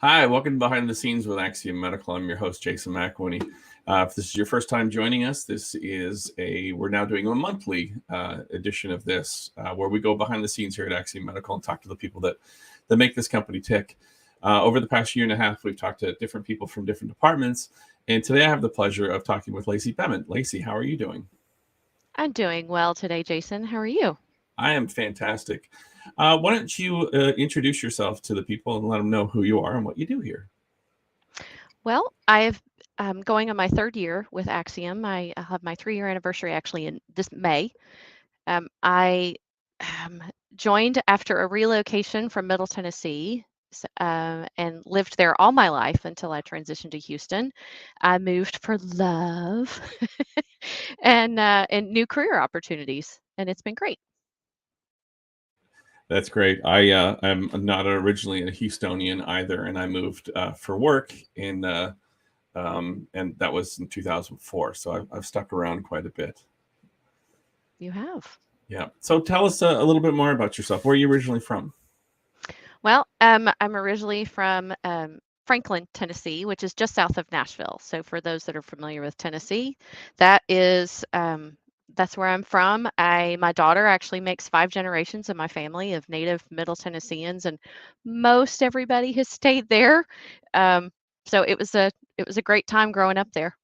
Hi, welcome to Behind the Scenes with Axiom Medical. I'm your host, Jason McWhinney. If this is your first time joining us, we're now doing a monthly edition of this, where we go behind the scenes here at Axiom Medical and talk to the people that make this company tick. Over the past year and a half, we've talked to different people from different departments, and today I have the pleasure of talking with Lacey Bement. Lacey, how are you doing? I'm doing well today, Jason. How are you? I am fantastic. Why don't you introduce yourself to the people and let them know who you are and what you do here? Well, I'm going on my third year with Axiom. I have my 3-year anniversary actually in this May. I joined after a relocation from Middle Tennessee and lived there all my life until I transitioned to Houston. I moved for love and new career opportunities, and it's been great. That's great. I'm not originally a Houstonian either, and I moved for work and that was in 2004. So I've stuck around quite a bit. You have. Yeah. So tell us a little bit more about yourself. Where are you originally from? Well, I'm originally from Franklin, Tennessee, which is just south of Nashville. So for those that are familiar with Tennessee, that is that's where I'm from. My daughter actually makes 5 generations of my family of native Middle Tennesseans, and most everybody has stayed there. Um, so it was a great time growing up there.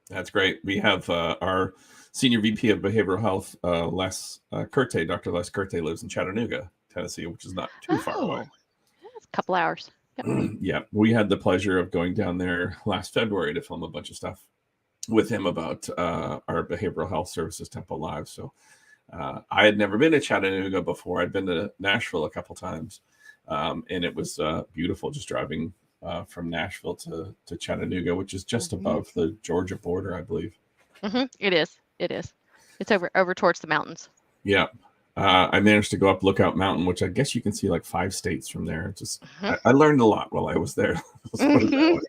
That's great. We have our senior VP of behavioral health, Les Curte. Dr. Les Curte lives in Chattanooga, Tennessee, which is not too far away. Oh, it's a couple hours. Yep. Yeah, we had the pleasure of going down there last February to film a bunch of stuff with him about our behavioral health services, Tempo Live. So I had never been to Chattanooga before. I'd been to Nashville a couple times, and it was beautiful just driving from Nashville to Chattanooga, which is just hmm above the Georgia border, I believe. It is. It is. It's over towards the mountains. Yeah. I managed to go up Lookout Mountain, which I guess you can see like 5 states from there. Just hmm I learned a lot while I was there. Let's put it that hmm way.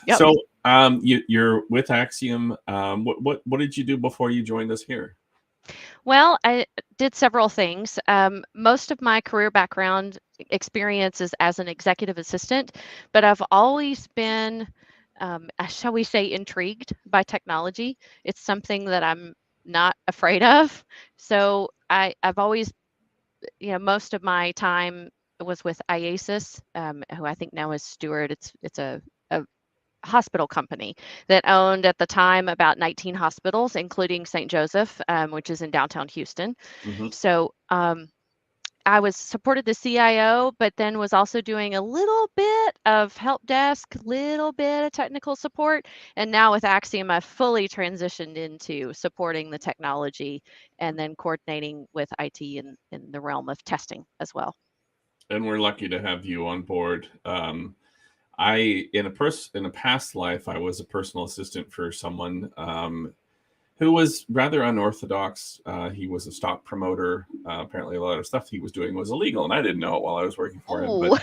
Yep. So you're with Axiom. What did you do before you joined us here? Well, I did several things. Most of my career background experience is as an executive assistant, but I've always been, shall we say, intrigued by technology. It's something that I'm not afraid of. So I've always, most of my time was with IASIS, who I think now is Stewart. It's a hospital company that owned at the time about 19 hospitals, including St. Joseph, which is in downtown Houston. Hmm. So I was supported the CIO, but then was also doing a little bit of help desk, little bit of technical support. And now with Axiom, I've fully transitioned into supporting the technology and then coordinating with IT in the realm of testing as well. And we're lucky to have you on board. I in a past life, I was a personal assistant for someone who was rather unorthodox. He was a stock promoter. Apparently, a lot of stuff he was doing was illegal, and I didn't know it while I was working for him. But Oh,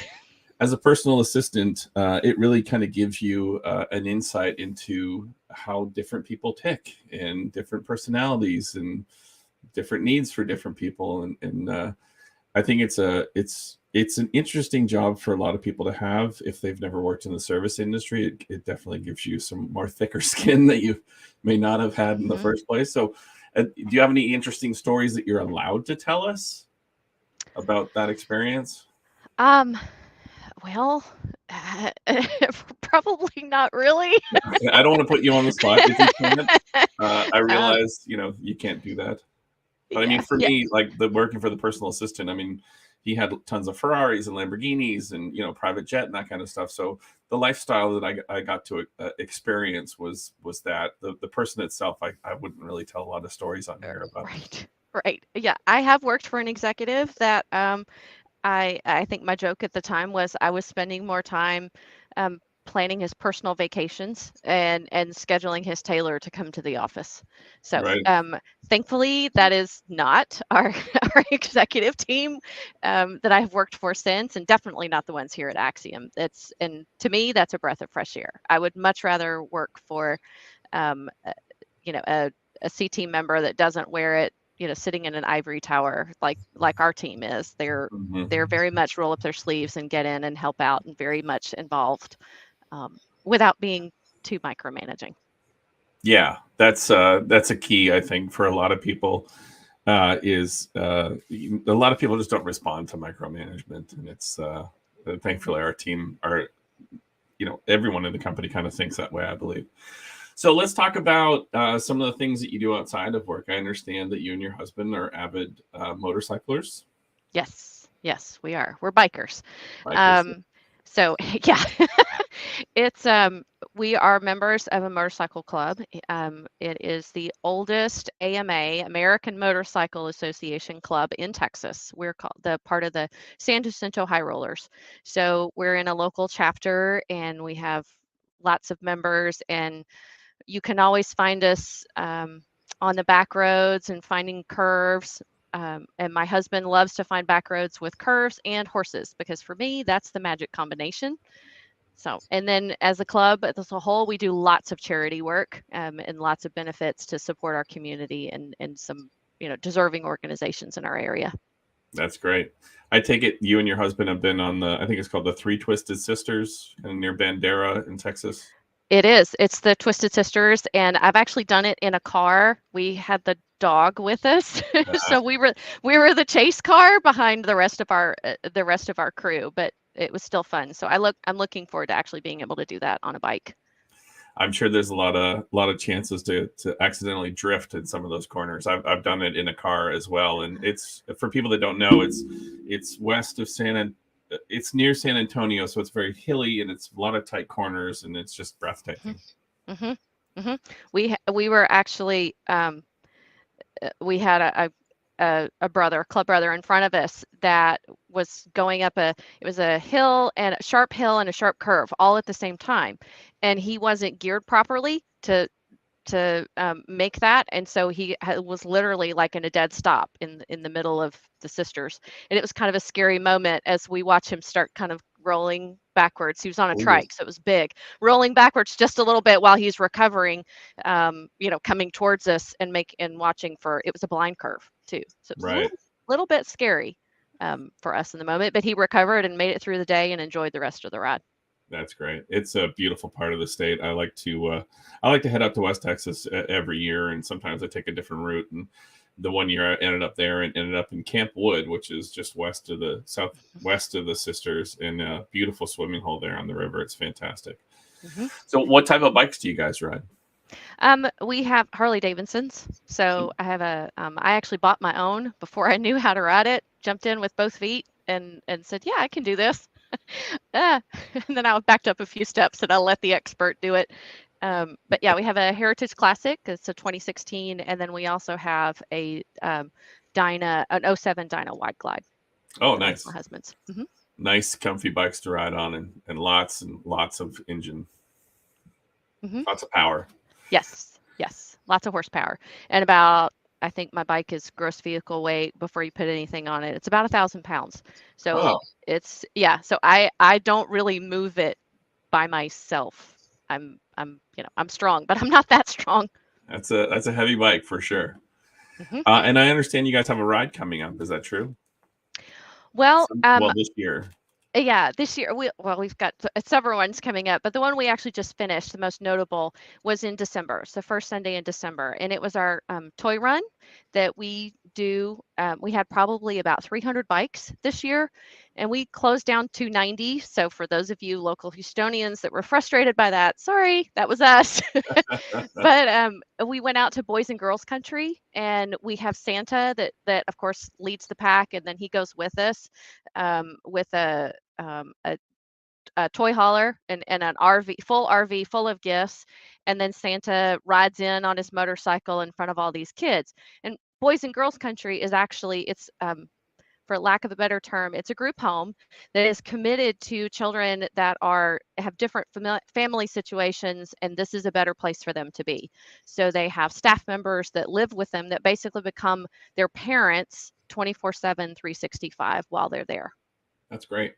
as a personal assistant, it really kind of gives you an insight into how different people tick and different personalities and different needs for different people. And I think it's an interesting job for a lot of people to have if they've never worked in the service industry. It definitely gives you some more thicker skin that you may not have had in the hmm first place. So, do you have any interesting stories that you're allowed to tell us about that experience? um, well, probably not really. I don't want to put you on the spot if you can't. I um, realize you can't do that. But I mean, yeah, for yeah. me, like the working for the personal assistant, I mean, he had tons of Ferraris and Lamborghinis and private jet and that kind of stuff. So the lifestyle that I got to experience was that the person itself, I wouldn't really tell a lot of stories on here about. Right, right. Yeah, I have worked for an executive that I think my joke at the time was I was spending more time planning his personal vacations and scheduling his tailor to come to the office. So Right. thankfully, that is not our our executive team that I've worked for since, and definitely not the ones here at Axiom. And to me, that's a breath of fresh air. I would much rather work for um, a, a C team member that doesn't wear it sitting in an ivory tower like our team is. They're very much roll up their sleeves and get in and help out and very much involved, without being too micromanaging. Yeah, that's a key, I think, for a lot of people. Is A lot of people just don't respond to micromanagement, and it's thankfully our team, everyone in the company kind of thinks that way, I believe. So let's talk about some of the things that you do outside of work. I understand that you and your husband are avid motorcyclers. Yes, we are. We're bikers. Bikers. So yeah, it's we are members of a motorcycle club. It is the oldest AMA, American Motorcycle Association club in Texas. We're called the part of the San Jacinto High Rollers. So we're in a local chapter, and we have lots of members, and you can always find us on the back roads and finding curves. And my husband loves to find back roads with curves and horses, because for me, that's the magic combination. So, and then as a club as a whole, we do lots of charity work, and lots of benefits to support our community and some, deserving organizations in our area. That's great. I take it you and your husband have been on I think it's called the Three Twisted Sisters, near Bandera in Texas. It is. It's the Twisted Sisters, and I've actually done it in a car. We had the dog with us, so we were the chase car behind the rest of our crew, but it was still fun. So I'm looking forward to actually being able to do that on a bike. I'm sure there's a lot of chances to accidentally drift in some of those corners. I've done it in a car as well, and it's, for people that don't know, it's west of it's near San Antonio, so it's very hilly and it's a lot of tight corners, and it's just breathtaking. Mm-hmm. Mm-hmm. We were actually we had a club brother in front of us that was going up it was a hill and a sharp curve all at the same time, and he wasn't geared properly to make that, and so he was literally like in a dead stop in the middle of the sisters, and it was kind of a scary moment as we watch him start kind of rolling backwards. He was on a trike, so it was big, rolling backwards just a little bit while he's recovering, coming towards us and watching for, it was a blind curve too, so it was Right. a little bit scary for us in the moment, but he recovered and made it through the day and enjoyed the rest of the ride. That's great. It's a beautiful part of the state. I like to head up to West Texas every year, and sometimes I take a different route. And the one year I ended up there and ended up in Camp Wood, which is just southwest of the Sisters, in a beautiful swimming hole there on the river. It's fantastic. Mm-hmm. So, what type of bikes do you guys ride? We have Harley Davidsons. So I have I actually bought my own before I knew how to ride it. Jumped in with both feet and said, yeah, I can do this. And then I backed up a few steps and I let the expert do it. But yeah, we have a Heritage Classic. It's a 2016, and then we also have an 07 Dyna Wide Glide. Oh, nice. My husband's. Mm-hmm. Nice, comfy bikes to ride on, and lots of engine. Mm-hmm. Lots of power. Yes, lots of horsepower, and about, I think my bike is gross vehicle weight before you put anything on it, it's about 1,000 pounds. So it's, yeah. So I don't really move it by myself. I'm strong, but I'm not that strong. That's a heavy bike for sure. Mm-hmm. And I understand you guys have a ride coming up. Is that true? Well, this year. Yeah, this year we've got several ones coming up, but the one we actually just finished, the most notable, was in December. It's the first Sunday in December, and it was our toy run that we do. We had probably about 300 bikes this year, and we closed down 290. So for those of you local Houstonians that were frustrated by that, sorry, that was us. But we went out to Boys and Girls Country, and we have Santa that of course leads the pack, and then he goes with us with a toy hauler and an full RV full of gifts, and then Santa rides in on his motorcycle in front of all these kids. And Boys and Girls Country is actually, it's for lack of a better term, it's a group home that is committed to children that have different family situations, and this is a better place for them to be. So they have staff members that live with them that basically become their parents 24/7, 365 while they're there. That's great.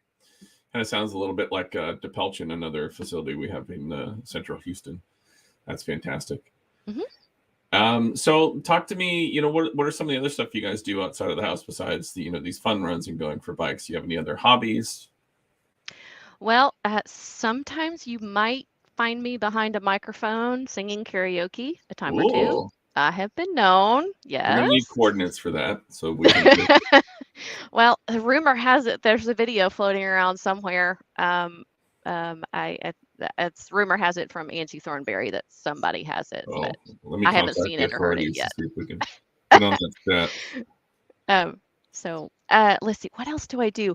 Kind of sounds a little bit like DePelchin, another facility we have in central Houston. That's fantastic. Mm-hmm. So talk to me, what are some of the other stuff you guys do outside of the house besides these fun runs and going for bikes? Do you have any other hobbies? Well, sometimes you might find me behind a microphone singing karaoke a time or two. Ooh, I have been known, we're gonna need yes. coordinates for that so we can. Well, the rumor has it there's a video floating around somewhere. It's rumor has it from Angie Thornberry that somebody has it, but Oh, let me I haven't contact seen the it or heard it authorities to yet. see if we can get on that chat. Let's see, what else do I do?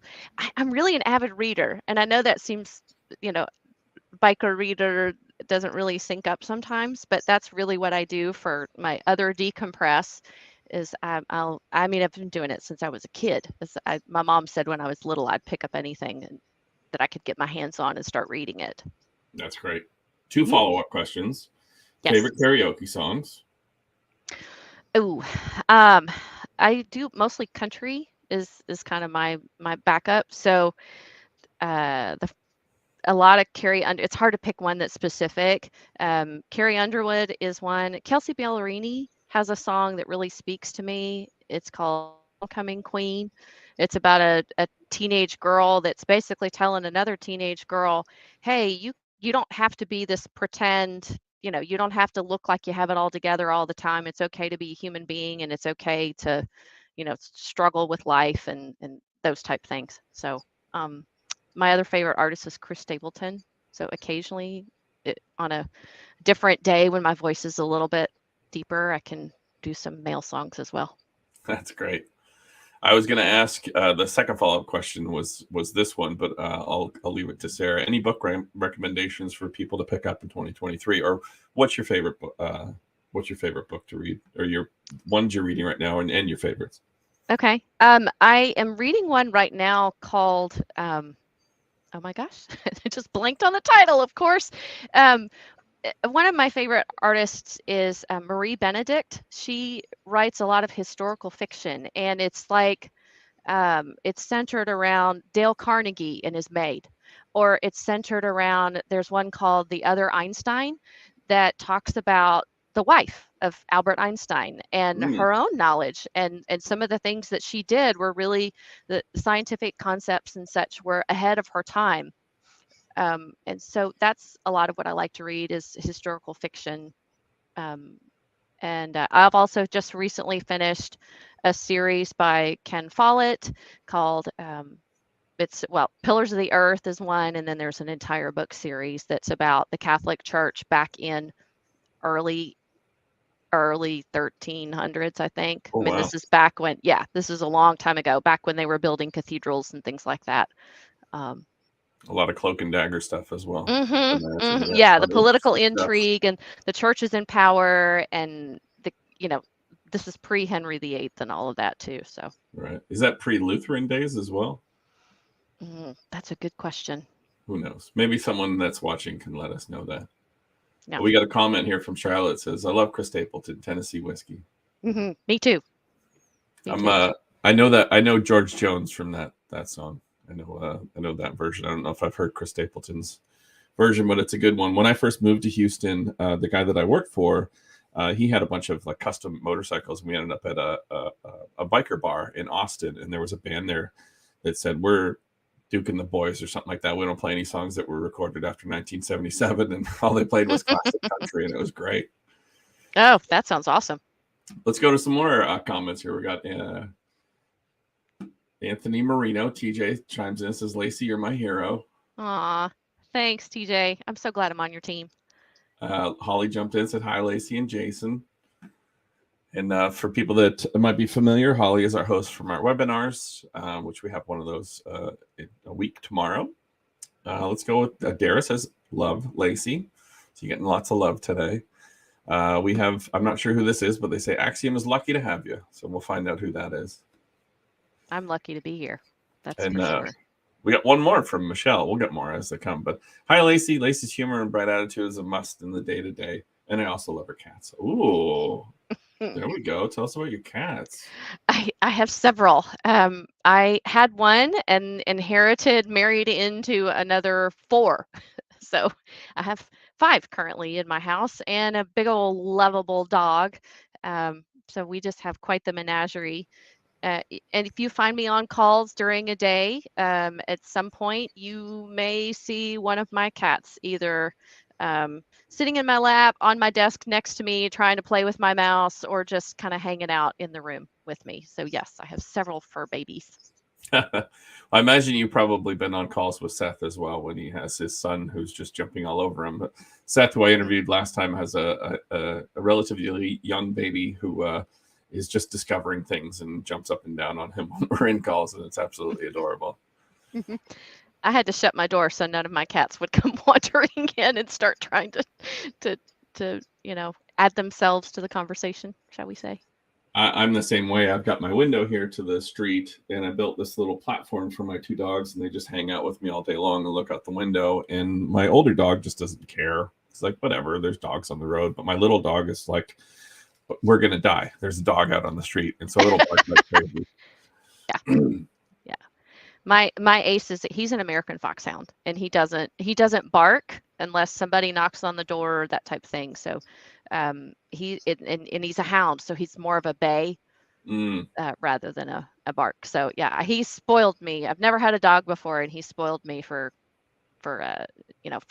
I'm really an avid reader, and I know that seems, you know, biker reader doesn't really sync up sometimes, but that's really what I do for my other decompress is I mean, I've been doing it since I was a kid. My mom said when I was little, I'd pick up anything that I could get my hands on and start reading it. That's great. Two Mhm. follow-up questions. Yes. Favorite karaoke songs? Oh, um, I do mostly country is kind of my backup. So the a lot of Carrie Under. It's hard to pick one that's specific. Carrie Underwood is one. Kelsey Ballerini has a song that really speaks to me. It's called "Homecoming Queen." It's about a teenage girl that's basically telling another teenage girl, "Hey, you don't have to be this pretend. You don't have to look like you have it all together all the time. It's okay to be a human being, and it's okay to, struggle with life and those type things." So, um, my other favorite artist is Chris Stapleton. So occasionally, on a different day when my voice is a little bit deeper, I can do some male songs as well. That's great. I was going to ask the second follow-up question was this one, but I'll leave it to Sarah. Any book recommendations for people to pick up in 2023, or what's your favorite book? What's your favorite book to read, or your ones you're reading right now, and your favorites? Okay. I am reading one right now called oh my gosh, I just blanked on the title, of course. Um, One of my favorite artists is Marie Benedict. She writes a lot of historical fiction, and it's centered around Dale Carnegie and his maid, or it's centered around, there's one called The Other Einstein that talks about the wife of Albert Einstein and Mm, her own knowledge, and some of the things that she did were really, the scientific concepts and such were ahead of her time. And so that's a lot of what I like to read is historical fiction. Um, and I've also just recently finished a series by Ken Follett called Pillars of the Earth is one, and then there's an entire book series that's about the Catholic Church back in early early 1300s, I think. oh I mean, wow, this is back when, yeah, this is a long time ago, back when they were building cathedrals and things like that. Um, a lot of cloak and dagger stuff as well. I Mhm, imagine, mhm, yeah, yeah, a the lot of political stuff. intrigue and the church is in power and you know, this is pre-Henry VIII and all of that too, so. Right? Is that pre-Lutheran days as well? That's a good question. Who knows? Maybe someone that's watching can let us know that. Yeah. We got a comment here from Charlotte. It says, "I love Chris Stapleton, Tennessee whiskey." Me too. Me I'm too. I know George Jones from that song. I know that version. I don't know if I've heard Chris Stapleton's version, but it's a good one. When I first moved to Houston, the guy that I worked for, he had a bunch of like custom motorcycles, and we ended up at a biker bar in Austin, and there was a band there that said, "We're Duke and the Boys" or something like that. We don't play any songs that were recorded after 1977, and all they played was classic country, and it was great. Oh, that sounds awesome. Let's go to some more comments here. We got Anthony Marino. TJ chimes in and says, "Lacey, you're my hero." Aw, thanks, TJ. I'm so glad I'm on your team. Holly jumped in and said, "Hi, Lacey and Jason." And for people that might be familiar, Holly is our host from our webinars, which we have one of those in a week tomorrow. Let's go with Dara says, "Love Lacey." So you're getting lots of love today. We have, I'm not sure who this is, but they say Axiom is lucky to have you. So we'll find out who that is. I'm lucky to be here. That's And for sure. we got one more from Michelle. We'll get more as they come. But hi, Lacey. Lacey's humor and bright attitude is a must in the day to day. And I also love her cats. Ooh, there we go. Tell us about your cats. I have several. I had one and inherited, married into another four. So I have 5 currently in my house and a big old lovable dog. So we just have quite the menagerie. And if you find me on calls during a day, at some point you may see one of my cats either sitting in my lap, on my desk next to me, trying to play with my mouse, or just kind of hanging out in the room with me. So yes, I have several fur babies. I imagine you've probably been on calls with Seth as well when he has his son who's just jumping all over him. But Seth, who I interviewed last time, has a relatively young baby who is just discovering things and jumps up and down on him when we're in calls, and it's absolutely adorable. I had to shut my door so none of my cats would come wandering in and start trying to add themselves to the conversation, shall we say. I'm the same way. I've got my window here to the street, and I built this little platform for my 2 dogs, and they just hang out with me all day long and look out the window. And my older dog just doesn't care. It's like, whatever, there's dogs on the road. But my little dog is like, we're going to die. There's a dog out on the street. And so it'll bark like crazy. Yeah. Yeah. My Ace he's an American foxhound, and he doesn't bark unless somebody knocks on the door or that type of thing. So and he's a hound, so he's more of a bay rather than a bark. So yeah, he spoiled me. I've never had a dog before, and he spoiled me for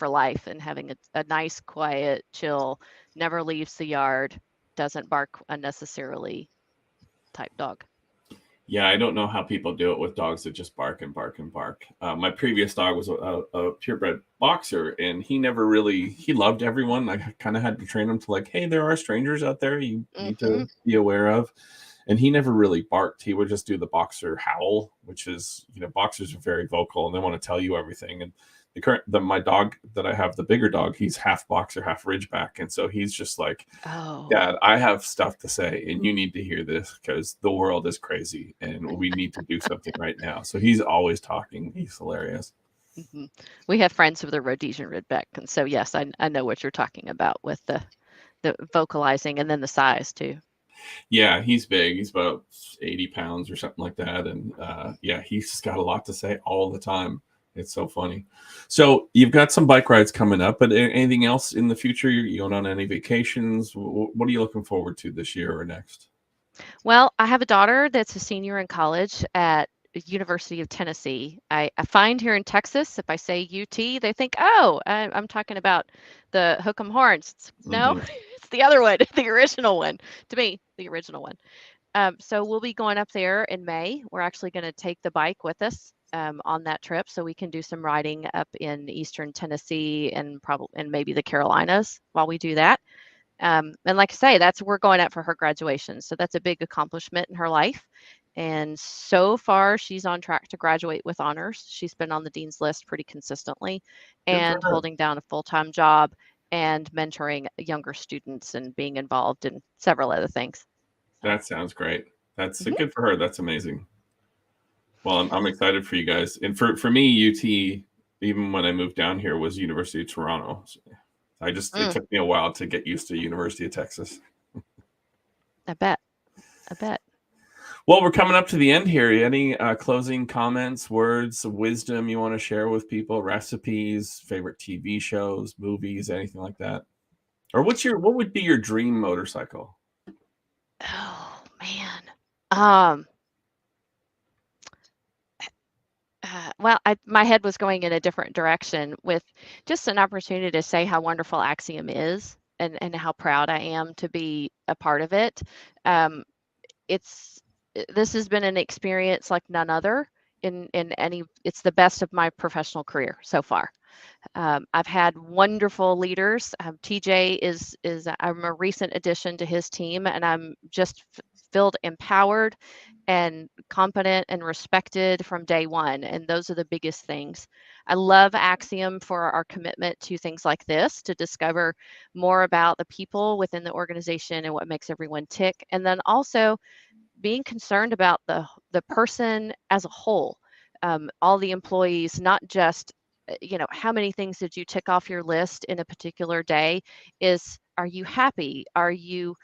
life, and having a nice, quiet, chill, never leaves the yard, doesn't bark unnecessarily type dog. Yeah, I don't know how people do it with dogs that just bark and bark and bark. My previous dog was a purebred boxer, and he loved everyone. I kind of had to train him to like, hey, there are strangers out there you need to be aware of. And he never really barked. He would just do the boxer howl, which is, boxers are very vocal and they want to tell you everything. And my dog that I have, the bigger dog, he's half boxer, half ridgeback. And so he's just like, Dad, I have stuff to say and you need to hear this because the world is crazy and we need to do something right now. So he's always talking. He's hilarious. Mm-hmm. We have friends with a Rhodesian ridgeback. And so, yes, I know what you're talking about with the vocalizing and then the size too. Yeah, he's big. He's about 80 pounds or something like that. And yeah, he's got a lot to say all the time. It's so funny. So you've got some bike rides coming up, but anything else in the future? You going on any vacations? What are you looking forward to this year or next? Well, I have a daughter that's a senior in college at University of Tennessee. I find here in Texas, if I say UT, they think, oh, I'm talking about the Hook 'em Horns. No, it's the other one, the original one. To me, the original one. So we'll be going up there in May. We're actually going to take the bike with us on that trip, so we can do some riding up in Eastern Tennessee and maybe the Carolinas while we do that. And like I say, we're going out for her graduation, so that's a big accomplishment in her life. And so far, she's on track to graduate with honors. She's been on the dean's list pretty consistently, and holding down a full-time job and mentoring younger students and being involved in several other things. That sounds great. That's good for her. That's amazing. Well, I'm excited for you guys. And for me, UT, even when I moved down here, was University of Toronto. So it took me a while to get used to University of Texas. I bet. Well, we're coming up to the end here. Any closing comments, words of wisdom you want to share with people? Recipes, favorite TV shows, movies, anything like that? Or what would be your dream motorcycle? Oh man. Well, my head was going in a different direction with just an opportunity to say how wonderful Axiom is and how proud I am to be a part of it. This has been an experience like none other it's the best of my professional career so far. I've had wonderful leaders. TJ I'm a recent addition to his team, and I'm just felt empowered and competent and respected from day one. And those are the biggest things. I love Axiom for our commitment to things like this, to discover more about the people within the organization and what makes everyone tick. And then also being concerned about the person as a whole, all the employees, not just how many things did you tick off your list in a particular day. Are you happy? Are you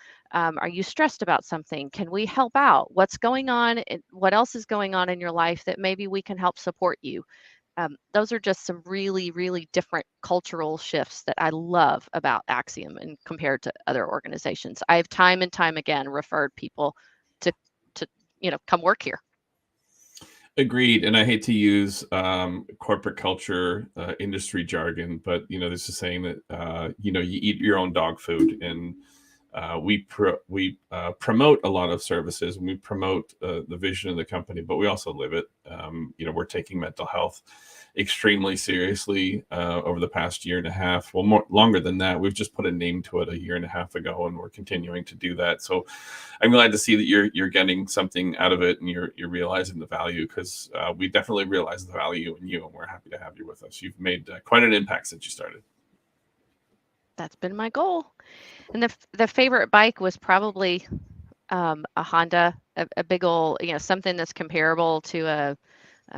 stressed about something? Can we help out? What's going on? What else is going on in your life that maybe we can help support you? Those are just some really, really different cultural shifts that I love about Axiom and compared to other organizations. I've time and time again referred people to to come work here. Agreed. And I hate to use corporate culture, industry jargon, but there's a saying that you eat your own dog food, and we promote a lot of services, and we promote the vision of the company, but we also live it. We're taking mental health extremely seriously over the past year and a half. Well, longer than that. We've just put a name to it a year and a half ago, and we're continuing to do that. So I'm glad to see that you're getting something out of it, and you're realizing the value, because we definitely realize the value in you, and we're happy to have you with us. You've made quite an impact since you started. That's been my goal. And the favorite bike was probably a Honda, a big old, something that's comparable to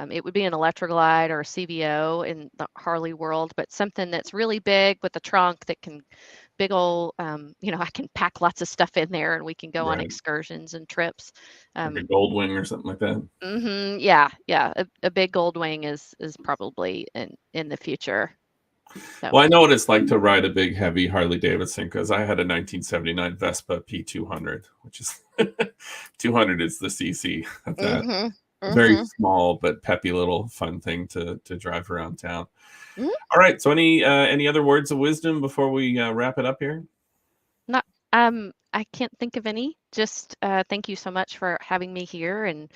it would be an Electroglide or a CVO in the Harley world, but something that's really big with a trunk that can big old, I can pack lots of stuff in there and we can go on Right. excursions and trips. Like a gold wing or something like that. Yeah. A big gold wing is probably in the future. So. Well, I know what it's like to ride a big, heavy Harley Davidson, because I had a 1979 Vespa P200, which is 200 is the CC of that. Very small but peppy little fun thing to drive around town. All right. So any other words of wisdom before we wrap it up here? Not, I can't think of any. Just thank you so much for having me here and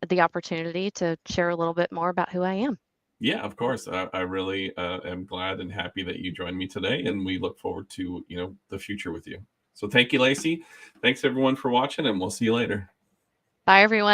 the opportunity to share a little bit more about who I am. Yeah, of course. I really am glad and happy that you joined me today, and we look forward to the future with you. So thank you, Lacey. Thanks everyone for watching, and we'll see you later. Bye, everyone.